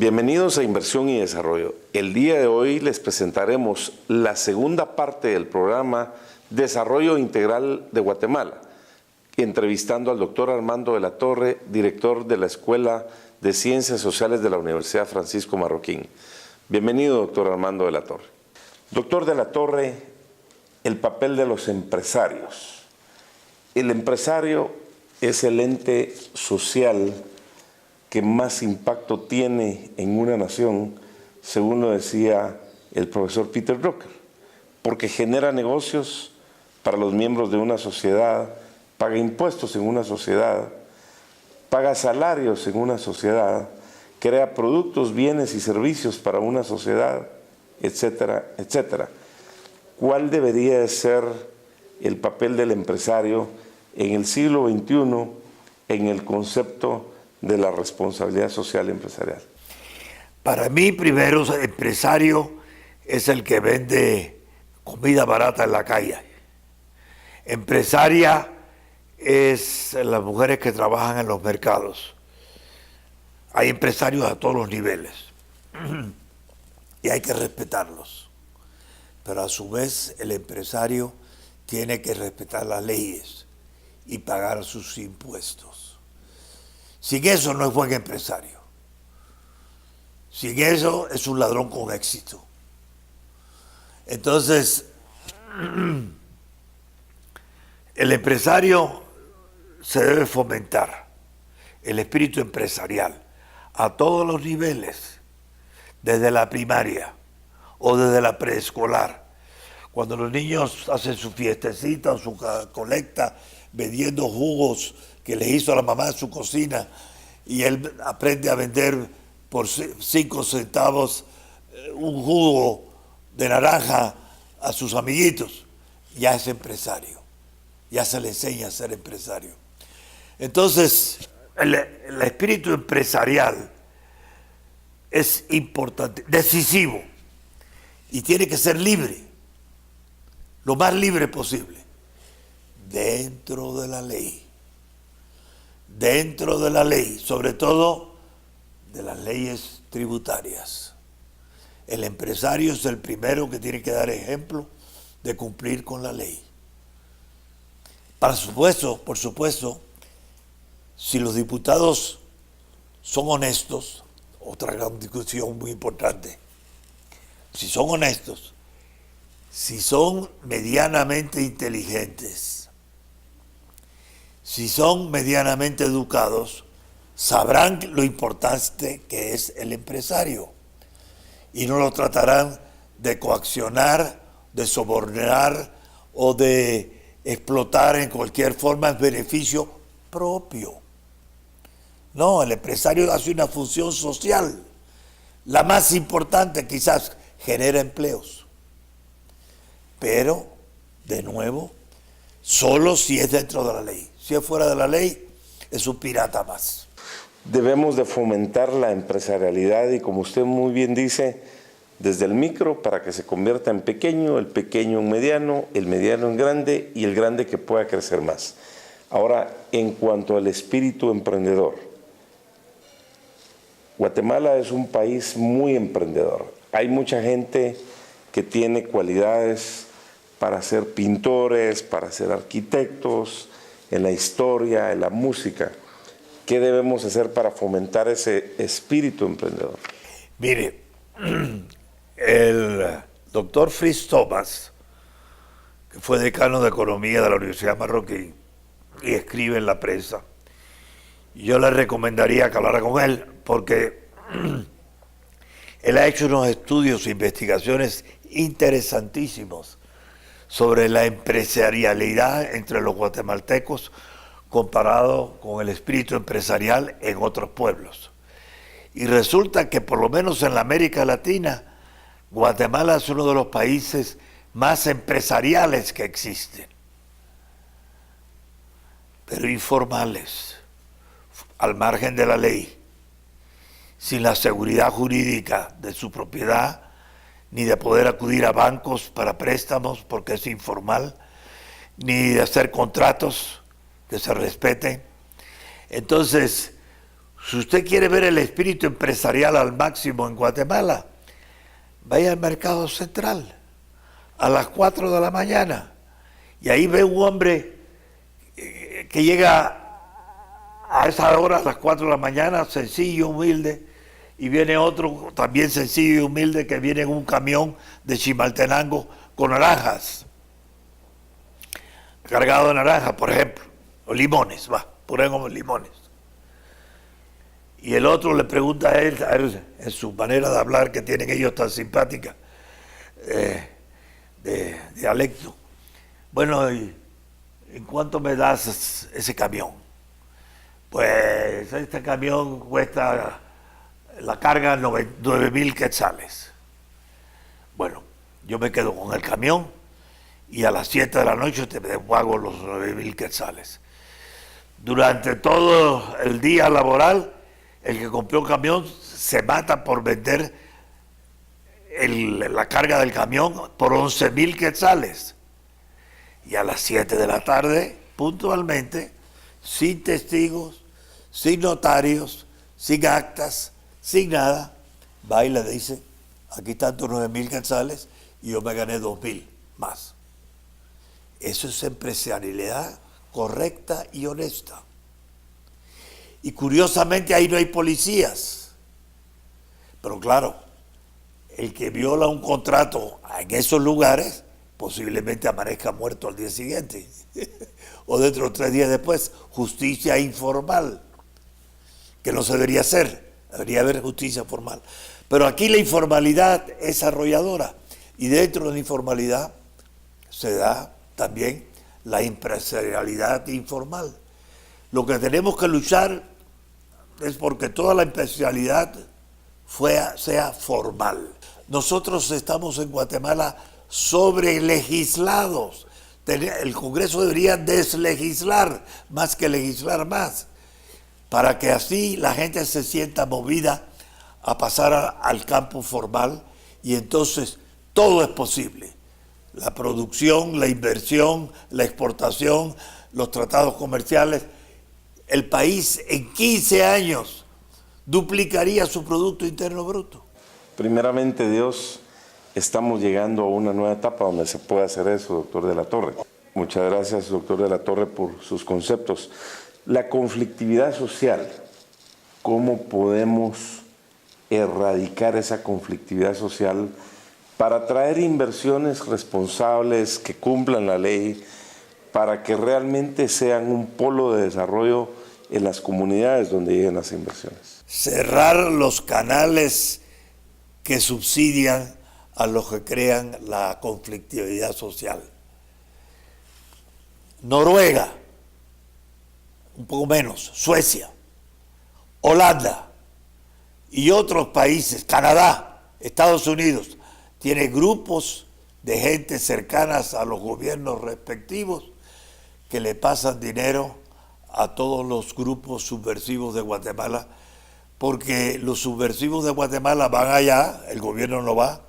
Bienvenidos a Inversión y Desarrollo. El día de hoy les presentaremos la segunda parte del programa Desarrollo Integral de Guatemala, entrevistando al doctor Armando de la Torre, director de la Escuela de Ciencias Sociales de la Universidad Francisco Marroquín. Bienvenido, doctor Armando de la Torre. Doctor de la Torre, el papel de los empresarios. El empresario es el ente social que más impacto tiene en una nación, según lo decía el profesor Peter Drucker, porque genera negocios para los miembros de una sociedad, paga impuestos en una sociedad, paga salarios en una sociedad, crea productos, bienes y servicios para una sociedad, etcétera, etcétera. ¿Cuál debería de ser el papel del empresario en el siglo XXI en el concepto de la responsabilidad social empresarial? Para mí, primero, empresario es el que vende comida barata en la calle. Empresaria es las mujeres que trabajan en los mercados. Hay empresarios a todos los niveles y hay que respetarlos. Pero a su vez el empresario tiene que respetar las leyes y pagar sus impuestos. Sin eso no es buen empresario. Sin eso es un ladrón con éxito. Entonces, el empresario se debe fomentar el espíritu empresarial a todos los niveles, desde la primaria o desde la preescolar. Cuando los niños hacen su fiestecita o su colecta vendiendo jugos que les hizo la mamá en su cocina y él aprende a vender por 5 centavos un jugo de naranja a sus amiguitos, ya es empresario, ya se le enseña a ser empresario. Entonces, el espíritu empresarial es importante, decisivo, y tiene que ser libre, lo más libre posible, dentro de la ley. Dentro de la ley, sobre todo de las leyes tributarias. El empresario es el primero que tiene que dar ejemplo de cumplir con la ley. Por supuesto, si los diputados son honestos, otra gran discusión muy importante, si son honestos, si son medianamente inteligentes, si son medianamente educados, sabrán lo importante que es el empresario y no lo tratarán de coaccionar, de sobornar o de explotar en cualquier forma en beneficio propio. No, el empresario hace una función social, la más importante, quizás genera empleos, pero de nuevo, solo si es dentro de la ley. Si es fuera de la ley, es un pirata más. Debemos de fomentar la empresarialidad y, como usted muy bien dice, desde el micro para que se convierta en pequeño, el pequeño en mediano, el mediano en grande y el grande que pueda crecer más. Ahora, en cuanto al espíritu emprendedor, Guatemala es un país muy emprendedor. Hay mucha gente que tiene cualidades para ser pintores, para ser arquitectos, en la historia, en la música. ¿Qué debemos hacer para fomentar ese espíritu emprendedor? Mire, el doctor Fritz Thomas, que fue decano de Economía de la Universidad Marroquín y escribe en la prensa, yo le recomendaría que hablara con él porque él ha hecho unos estudios e investigaciones interesantísimos sobre la empresarialidad entre los guatemaltecos comparado con el espíritu empresarial en otros pueblos. Y resulta que por lo menos en la América Latina, Guatemala es uno de los países más empresariales que existen, pero informales, al margen de la ley, sin la seguridad jurídica de su propiedad, ni de poder acudir a bancos para préstamos porque es informal, ni de hacer contratos que se respeten. Entonces, Si usted quiere ver el espíritu empresarial al máximo en Guatemala, vaya al Mercado Central a las 4 de la mañana y ahí ve un hombre que llega a esa hora, a las 4 de la mañana, sencillo, humilde, y viene otro también sencillo y humilde que viene en un camión de Chimaltenango con naranjas, cargado de naranjas, por ejemplo, o limones, ponemos limones. Y el otro le pregunta a él, en su manera de hablar que tienen ellos tan simpática, de dialecto, bueno, ¿y en cuánto me das ese camión? Pues este camión cuesta la carga 9,000 quetzales. Bueno, yo me quedo con el camión y a las 7 de la noche te pago los 9,000 quetzales. Durante todo el día laboral, el que compró un camión se mata por vender la carga del camión por 11,000 quetzales. Y a las 7 de la tarde, puntualmente, sin testigos, sin notarios, sin actas, sin nada, va y le dice, aquí están tus 9,000 quetzales y yo me gané 2,000 más. Eso es empresarialidad correcta y honesta. Y curiosamente ahí no hay policías. Pero claro, el que viola un contrato en esos lugares posiblemente amanezca muerto al día siguiente o dentro de 3 días después. Justicia informal, que no se debería hacer, debería haber justicia formal. Pero aquí la informalidad es arrolladora y dentro de la informalidad se da también la empresarialidad informal. Lo que tenemos que luchar es porque toda la empresarialidad sea formal. Nosotros estamos en Guatemala sobrelegislados. El Congreso debería deslegislar más que legislar más, para que así la gente se sienta movida a pasar al campo formal y entonces todo es posible. La producción, la inversión, la exportación, los tratados comerciales. El país en 15 años duplicaría su Producto Interno Bruto. Primeramente, Dios, estamos llegando a una nueva etapa donde se puede hacer eso, doctor de la Torre. Muchas gracias, doctor de la Torre, por sus conceptos. La conflictividad social, ¿cómo podemos erradicar esa conflictividad social para traer inversiones responsables que cumplan la ley, para que realmente sean un polo de desarrollo en las comunidades donde lleguen las inversiones? Cerrar los canales que subsidian a los que crean la conflictividad social. Noruega, un poco menos, Suecia, Holanda y otros países, Canadá, Estados Unidos, tiene grupos de gente cercanas a los gobiernos respectivos que le pasan dinero a todos los grupos subversivos de Guatemala, porque los subversivos de Guatemala van allá, el gobierno no va,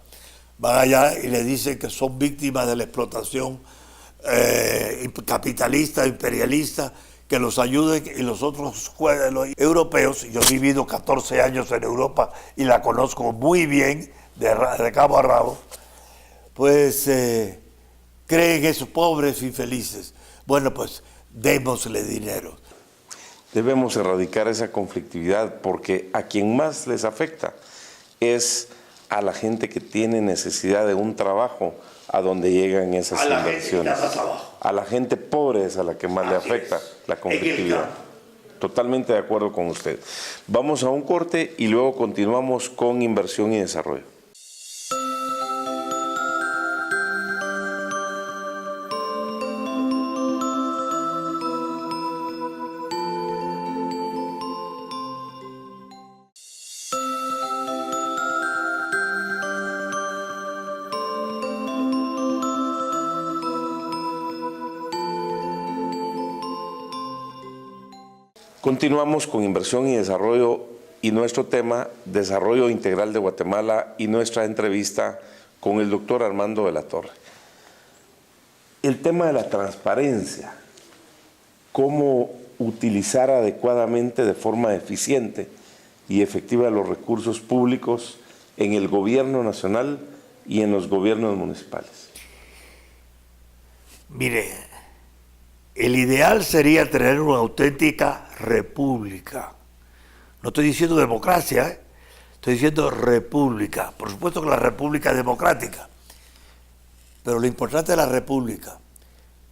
van allá y le dicen que son víctimas de la explotación capitalista, imperialista, que los ayuden, y los otros los europeos, yo he vivido 14 años en Europa y la conozco muy bien, de cabo a rabo, pues creen esos pobres infelices. Bueno, pues démosle dinero. Debemos erradicar esa conflictividad porque a quien más les afecta es a la gente que tiene necesidad de un trabajo a donde llegan esas inversiones. A la gente pobre es a la que más le afecta la conflictividad. Totalmente de acuerdo con usted. Vamos a un corte y luego continuamos con inversión y desarrollo. Continuamos con inversión y desarrollo y nuestro tema, desarrollo integral de Guatemala, y nuestra entrevista con el doctor Armando de la Torre. El tema de la transparencia, cómo utilizar adecuadamente, de forma eficiente y efectiva, los recursos públicos en el gobierno nacional y en los gobiernos municipales? Mire, el ideal sería tener una auténtica república. No estoy diciendo democracia, estoy diciendo república. Por supuesto que la república es democrática, pero lo importante es la república,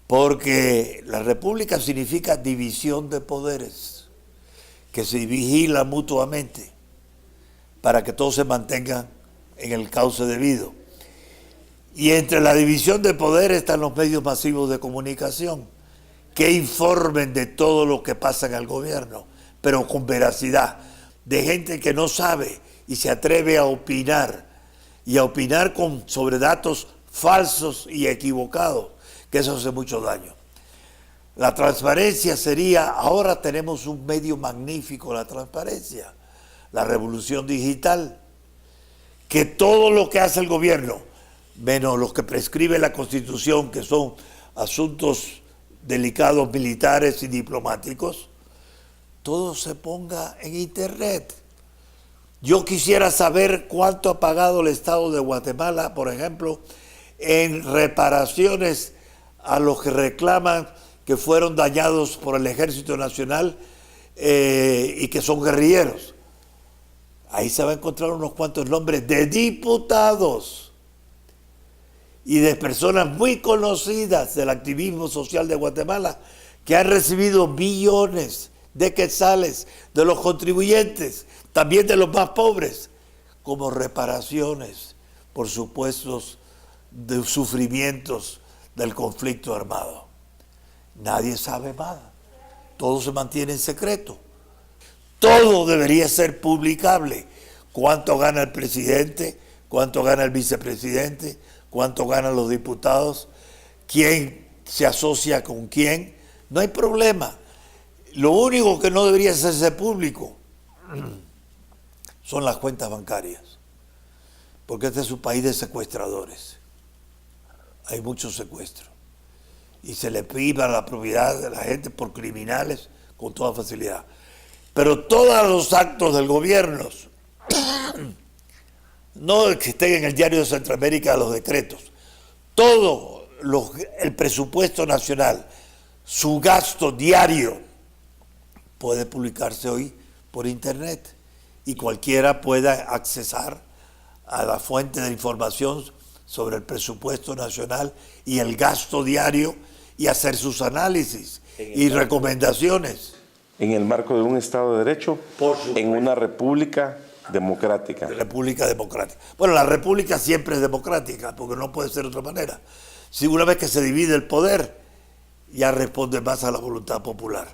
porque la república significa división de poderes, que se vigilan mutuamente para que todos se mantengan en el cauce debido. Y entre la división de poderes están los medios masivos de comunicación, que informen de todo lo que pasa en el gobierno, pero con veracidad, de gente que no sabe y se atreve a opinar, y a opinar sobre datos falsos y equivocados, que eso hace mucho daño. La transparencia sería, ahora tenemos un medio magnífico, la transparencia, la revolución digital, que todo lo que hace el gobierno, menos los que prescribe la Constitución, que son asuntos delicados militares y diplomáticos, todo se ponga en Internet. Yo quisiera saber cuánto ha pagado el Estado de Guatemala, por ejemplo, en reparaciones a los que reclaman que fueron dañados por el Ejército Nacional y que son guerrilleros. Ahí se va a encontrar unos cuantos nombres de diputados y de personas muy conocidas del activismo social de Guatemala que han recibido millones de quetzales de los contribuyentes, también de los más pobres, como reparaciones por supuestos de sufrimientos del conflicto armado. Nadie sabe nada, todo se mantiene en secreto. Todo debería ser publicable. Cuánto gana el presidente, cuánto gana el vicepresidente, cuánto ganan los diputados, quién se asocia con quién. No hay problema. Lo único que no debería hacerse público son las cuentas bancarias, porque este es un país de secuestradores. Hay muchos secuestros y se le priva la propiedad de la gente por criminales con toda facilidad. Pero todos los actos del gobierno, no que estén en el Diario de Centroamérica los decretos, todo el presupuesto nacional, su gasto diario, puede publicarse hoy por Internet y cualquiera pueda accesar a la fuente de información sobre el presupuesto nacional y el gasto diario y hacer sus análisis y recomendaciones. En el marco de un Estado de Derecho, en una república democrática. República democrática. Bueno, la república siempre es democrática, porque no puede ser de otra manera. Si una vez que se divide el poder, ya responde más a la voluntad popular.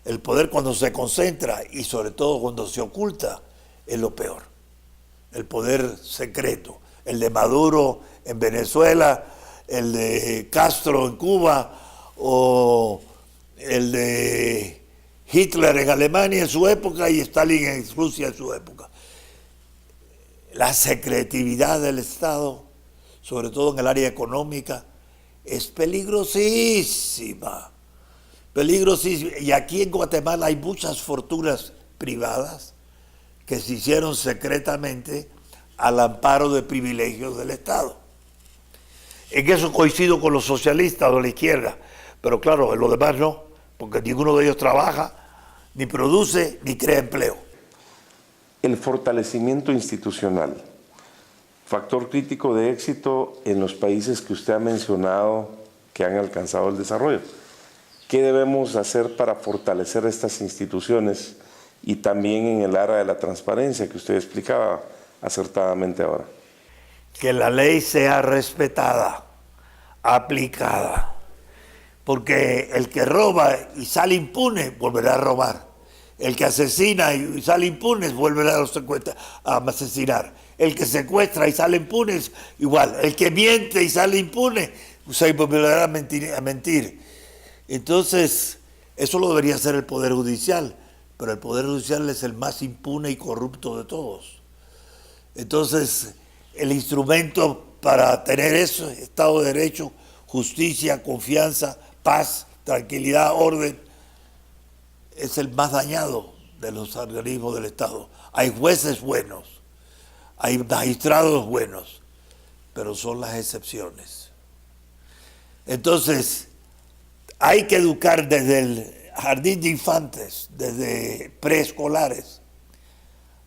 El poder cuando se concentra y sobre todo cuando se oculta es lo peor. El poder secreto, el de Maduro en Venezuela, el de Castro en Cuba o el de Hitler en Alemania en su época y Stalin en Rusia en su época. La secretividad del Estado, sobre todo en el área económica, es peligrosísima. Peligrosísima. Y aquí en Guatemala hay muchas fortunas privadas que se hicieron secretamente al amparo de privilegios del Estado. En eso coincido con los socialistas de la izquierda, pero claro, en lo demás no, porque ninguno de ellos trabaja, ni produce, ni crea empleo. El fortalecimiento institucional, factor crítico de éxito en los países que usted ha mencionado que han alcanzado el desarrollo. ¿Qué debemos hacer para fortalecer estas instituciones y también en el área de la transparencia que usted explicaba acertadamente ahora? Que la ley sea respetada, aplicada, porque el que roba y sale impune volverá a robar. El que asesina y sale impune volverá a asesinar. El que secuestra y sale impune, igual. El que miente y sale impune, se volverá a mentir. Entonces, eso lo debería hacer el Poder Judicial, pero el Poder Judicial es el más impune y corrupto de todos. Entonces, el instrumento para tener eso, Estado de Derecho, justicia, confianza, paz, tranquilidad, orden, es el más dañado de los organismos del Estado. Hay jueces buenos, hay magistrados buenos, pero son las excepciones. Entonces, hay que educar desde el jardín de infantes, desde preescolares,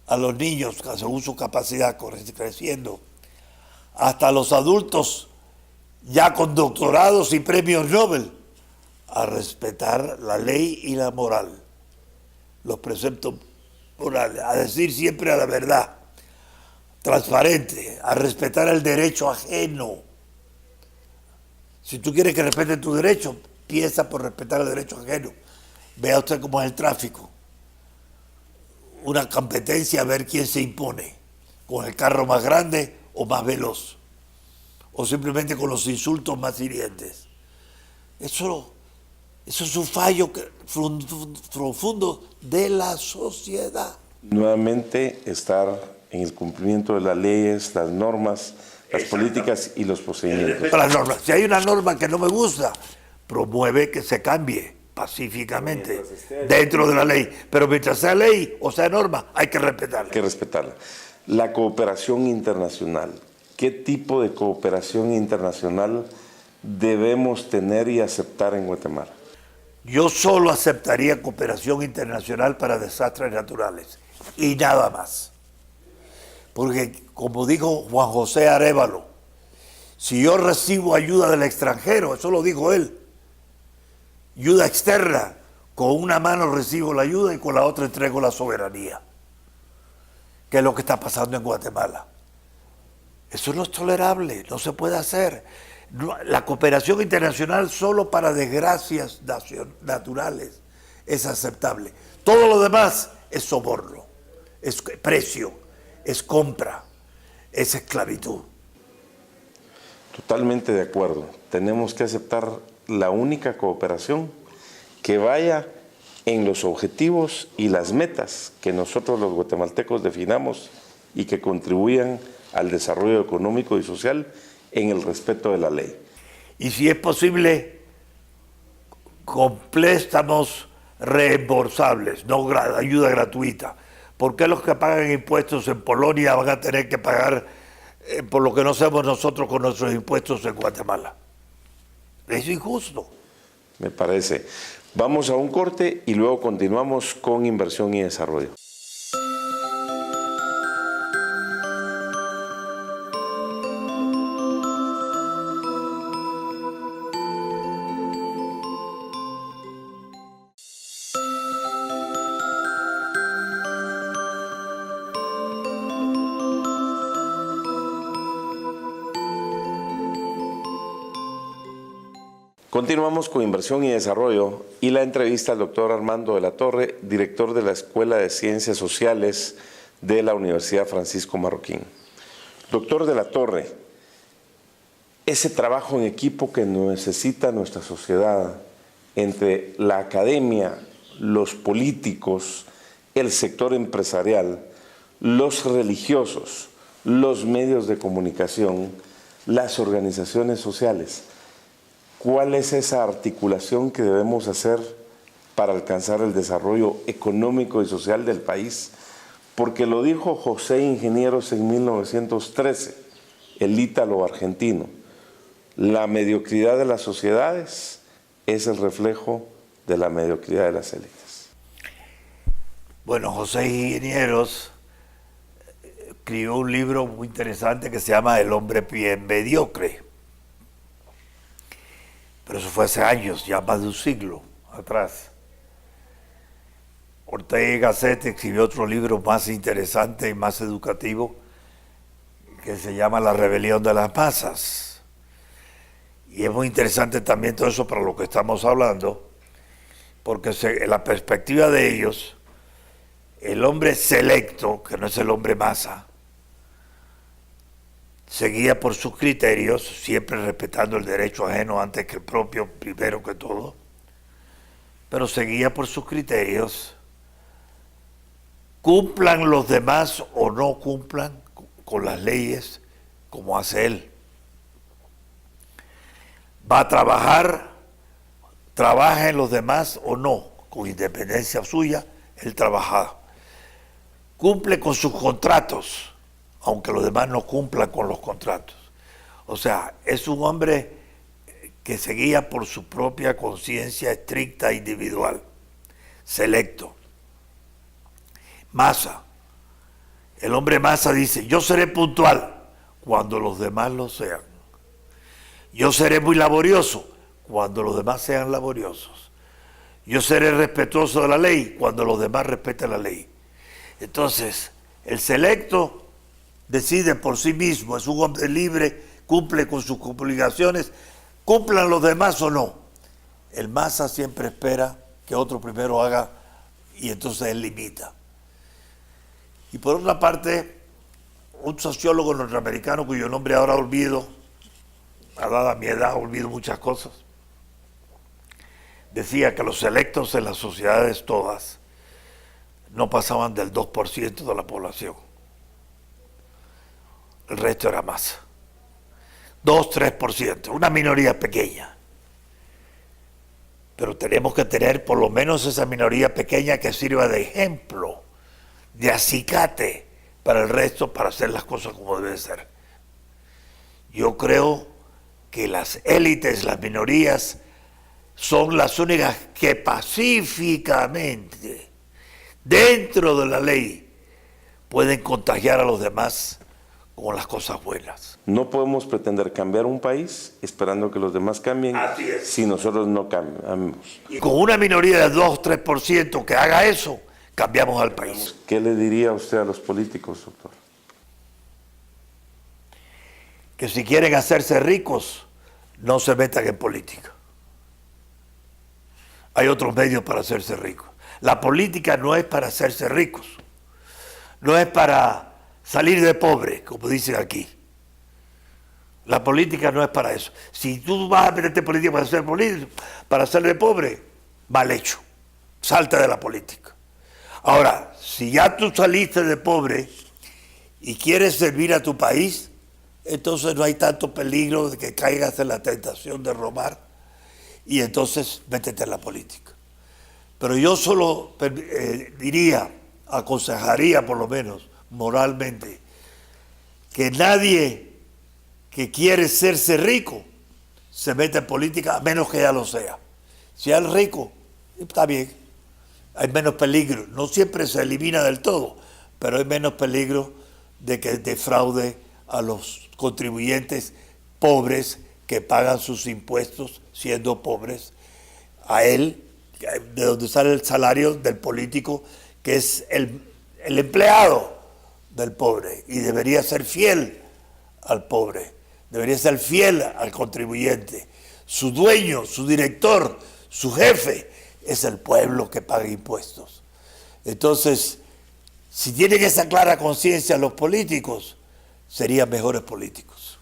a los niños según su capacidad creciendo, hasta los adultos ya con doctorados y premios Nobel, a respetar la ley y la moral, los preceptos morales, a decir siempre la verdad, transparente, a respetar el derecho ajeno. Si tú quieres que respeten tu derecho, empieza por respetar el derecho ajeno. Vea usted cómo es el tráfico. Una competencia a ver quién se impone, con el carro más grande o más veloz, o simplemente con los insultos más hirientes. Eso es un fallo profundo de la sociedad. Nuevamente estar en el cumplimiento de las leyes, las normas, las políticas y los procedimientos. Las normas. Si hay una norma que no me gusta, promueve que se cambie pacíficamente dentro de la ley. Pero mientras sea ley o sea norma, hay que respetarla. Hay que respetarla. La cooperación internacional. ¿Qué tipo de cooperación internacional debemos tener y aceptar en Guatemala? Yo solo aceptaría cooperación internacional para desastres naturales y nada más. Porque, como dijo Juan José Arévalo, si yo recibo ayuda del extranjero, eso lo dijo él, ayuda externa, con una mano recibo la ayuda y con la otra entrego la soberanía, que es lo que está pasando en Guatemala. Eso no es tolerable, no se puede hacer. La cooperación internacional solo para desgracias naturales es aceptable. Todo lo demás es soborno, es precio, es compra, es esclavitud. Totalmente de acuerdo. Tenemos que aceptar la única cooperación que vaya en los objetivos y las metas que nosotros los guatemaltecos definamos y que contribuyan al desarrollo económico y social en el respeto de la ley. Y si es posible, con préstamos reembolsables, no ayuda gratuita. ¿Por qué los que pagan impuestos en Polonia van a tener que pagar por lo que no hacemos nosotros con nuestros impuestos en Guatemala? Es injusto. Me parece. Vamos a un corte y luego continuamos con inversión y desarrollo. Continuamos con Inversión y Desarrollo y la entrevista al doctor Armando de la Torre, director de la Escuela de Ciencias Sociales de la Universidad Francisco Marroquín. Doctor de la Torre, ese trabajo en equipo que necesita nuestra sociedad entre la academia, los políticos, el sector empresarial, los religiosos, los medios de comunicación, las organizaciones sociales, ¿cuál es esa articulación que debemos hacer para alcanzar el desarrollo económico y social del país? Porque lo dijo José Ingenieros en 1913, el ítalo argentino. La mediocridad de las sociedades es el reflejo de la mediocridad de las élites. Bueno, José Ingenieros escribió un libro muy interesante que se llama El hombre bien mediocre. Pero eso fue hace años, ya más de un siglo atrás. Ortega y Gasset escribió otro libro más interesante y más educativo que se llama La rebelión de las masas. Y es muy interesante también todo eso para lo que estamos hablando, porque en la perspectiva de ellos, el hombre selecto, que no es el hombre masa, seguía por sus criterios, siempre respetando el derecho ajeno antes que el propio, primero que todo, pero seguía por sus criterios, cumplan los demás o no cumplan con las leyes como hace él. Va a trabajar, trabajen los demás o no, con independencia suya, él trabaja. Cumple con sus contratos, aunque los demás no cumplan con los contratos. O sea, es un hombre que se guía por su propia conciencia estricta e individual, selecto. Massa. El hombre Massa dice, yo seré puntual cuando los demás lo sean. Yo seré muy laborioso cuando los demás sean laboriosos. Yo seré respetuoso de la ley cuando los demás respeten la ley. Entonces, el selecto decide por sí mismo, es un hombre libre, cumple con sus obligaciones, cumplan los demás o no. El Massa siempre espera que otro primero haga y entonces él limita. Y por otra parte, un sociólogo norteamericano cuyo nombre ahora olvido, dada mi edad olvido muchas cosas, decía que los electos en las sociedades todas no pasaban del 2% de la población. El resto era más. 2-3%, una minoría pequeña. Pero tenemos que tener por lo menos esa minoría pequeña que sirva de ejemplo, de acicate para el resto, para hacer las cosas como deben ser. Yo creo que las élites, las minorías, son las únicas que pacíficamente, dentro de la ley, pueden contagiar a los demás con las cosas buenas. No podemos pretender cambiar un país esperando que los demás cambien si nosotros no cambiamos. Y con una minoría de 2-3% que haga eso, cambiamos al país. ¿Qué le diría usted a los políticos, doctor? Que si quieren hacerse ricos, no se metan en política. Hay otros medios para hacerse ricos. La política no es para hacerse ricos. No es para salir de pobre, como dicen aquí. La política no es para eso. Si tú vas a meterte en política para ser de pobre, mal hecho. Salte de la política. Ahora, si ya tú saliste de pobre y quieres servir a tu país, entonces no hay tanto peligro de que caigas en la tentación de robar y entonces métete en la política. Pero yo solo diría, aconsejaría por lo menos moralmente, que nadie que quiere hacerse rico se mete en política a menos que ya lo sea. Si es rico, está bien, hay menos peligro. No siempre se elimina del todo, pero hay menos peligro de que defraude a los contribuyentes pobres que pagan sus impuestos siendo pobres, a él, de donde sale el salario del político, que es el empleado del pobre, y debería ser fiel al pobre, debería ser fiel al contribuyente. Su dueño, su director, su jefe es el pueblo que paga impuestos. Entonces, si tienen esa clara conciencia los políticos, serían mejores políticos.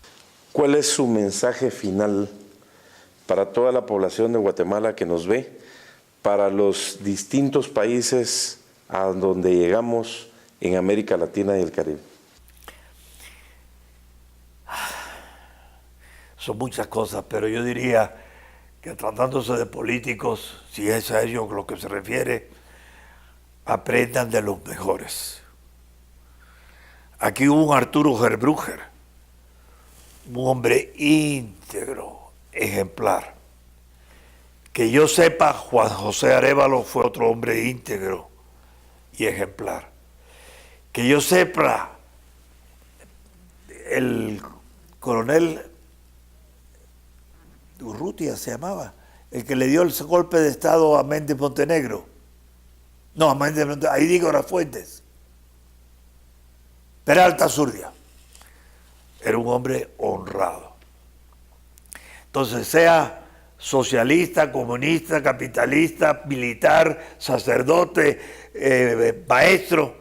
¿Cuál es su mensaje final para toda la población de Guatemala que nos ve, para los distintos países a donde llegamos en América Latina y el Caribe? Son muchas cosas, pero yo diría que tratándose de políticos, si es a ellos lo que se refiere, aprendan de los mejores. Aquí hubo un Arturo Gerbruger, un hombre íntegro, ejemplar. Que yo sepa, Juan José Arévalo fue otro hombre íntegro y ejemplar. Que yo sepa, el coronel Urrutia se llamaba, el que le dio el golpe de Estado a Méndez Montenegro. No, a Méndez Montenegro, ahí digo las Fuentes. Peralta Zurdia. Era un hombre honrado. Entonces, sea socialista, comunista, capitalista, militar, sacerdote, maestro,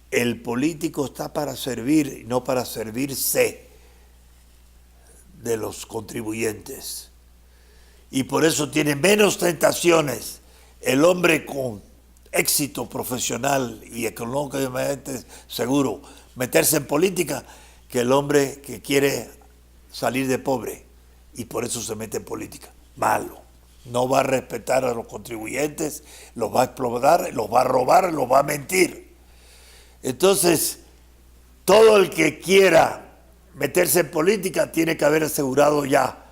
el político está para servir y no para servirse de los contribuyentes. Y por eso tiene menos tentaciones el hombre con éxito profesional y económicamente seguro meterse en política que el hombre que quiere salir de pobre y por eso se mete en política. Malo. no va a respetar a los contribuyentes, los va a explotar, los va a robar, los va a mentir. Entonces, todo el que quiera meterse en política tiene que haber asegurado ya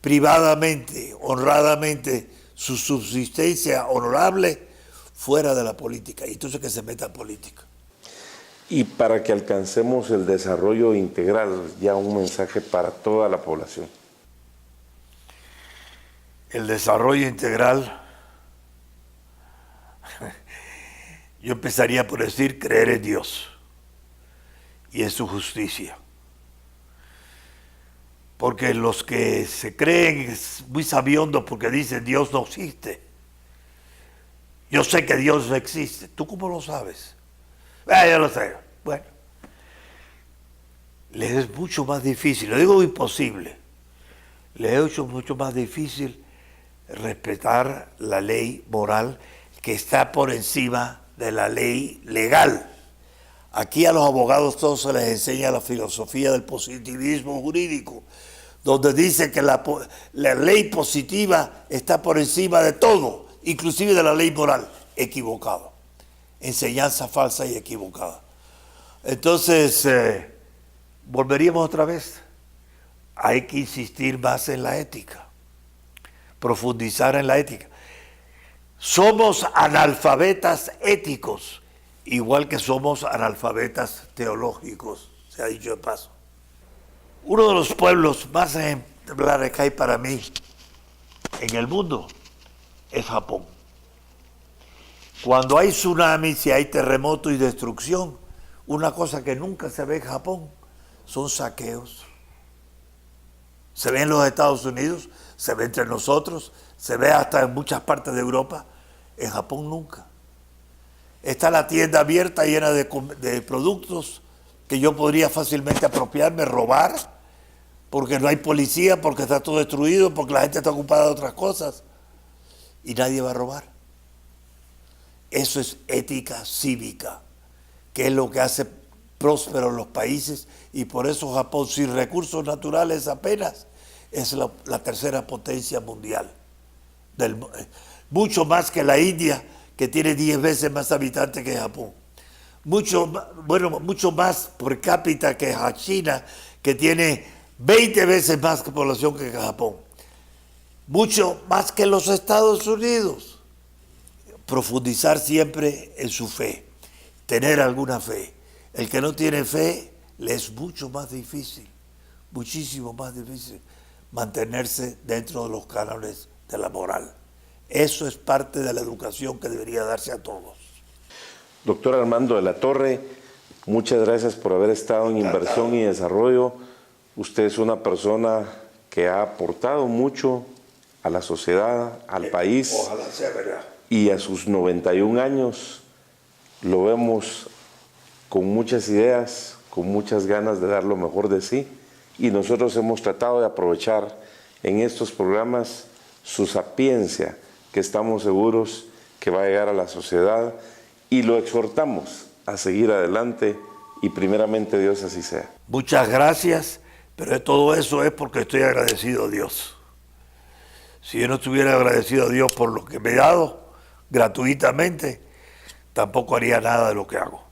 privadamente, honradamente, su subsistencia honorable fuera de la política. Y entonces que se meta en política. Y para que alcancemos el desarrollo integral, ya un mensaje para toda la población. El desarrollo integral, yo empezaría por decir creer en Dios y en su justicia. Porque los que se creen muy sabiondos porque dicen Dios no existe. Yo sé que Dios no existe. ¿Tú cómo lo sabes? Yo lo sé. Bueno, les es mucho más difícil, no digo imposible, les es mucho más difícil respetar la ley moral que está por encima de la ley legal. Aquí a los abogados todos se les enseña la filosofía del positivismo jurídico, donde dice que la ley positiva está por encima de todo, inclusive de la ley moral. Equivocado. Enseñanza falsa y equivocada. Entonces, volveríamos otra vez. Hay que insistir más en la ética, profundizar en la ética. Somos analfabetas éticos, igual que somos analfabetas teológicos, se ha dicho de paso. Uno de los pueblos más ejemplares que hay para mí en el mundo es Japón. Cuando hay tsunamis y hay terremotos y destrucción, una cosa que nunca se ve en Japón son saqueos. Se ve en los Estados Unidos, se ve entre nosotros, se ve hasta en muchas partes de Europa. En Japón nunca. Está la tienda abierta llena de productos que yo podría fácilmente apropiarme, robar, porque no hay policía, porque está todo destruido, porque la gente está ocupada de otras cosas y nadie va a robar. Eso es ética cívica, que es lo que hace prósperos los países, y por eso Japón, sin recursos naturales apenas, es la tercera potencia mundial. Mucho más que la India, que tiene 10 veces más habitantes que Japón. Mucho más por cápita que China, que tiene 20 veces más población que Japón. Mucho más que los Estados Unidos. Profundizar siempre en su fe, tener alguna fe. El que no tiene fe, le es mucho más difícil, muchísimo más difícil, mantenerse dentro de los cánones de la moral. Eso es parte de la educación que debería darse a todos. Doctor Armando de la Torre, muchas gracias por haber estado en Inversión y Desarrollo. Usted es una persona que ha aportado mucho a la sociedad, al país. Ojalá sea verdad. Y a sus 91 años lo vemos con muchas ideas, con muchas ganas de dar lo mejor de sí. Y nosotros hemos tratado de aprovechar en estos programas su sapiencia, que estamos seguros que va a llegar a la sociedad, y lo exhortamos a seguir adelante, y primeramente Dios así sea. Muchas gracias, pero de todo eso es porque estoy agradecido a Dios. Si yo no estuviera agradecido a Dios por lo que me ha dado gratuitamente, tampoco haría nada de lo que hago.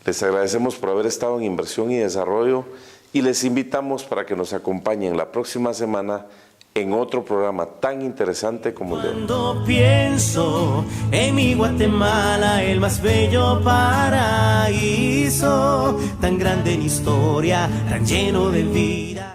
Les agradecemos por haber estado en Inversión y Desarrollo, y les invitamos para que nos acompañen la próxima semana en otro programa tan interesante como el de hoy. Cuando pienso en mi Guatemala, el más bello paraíso, tan grande en historia, tan lleno de vida.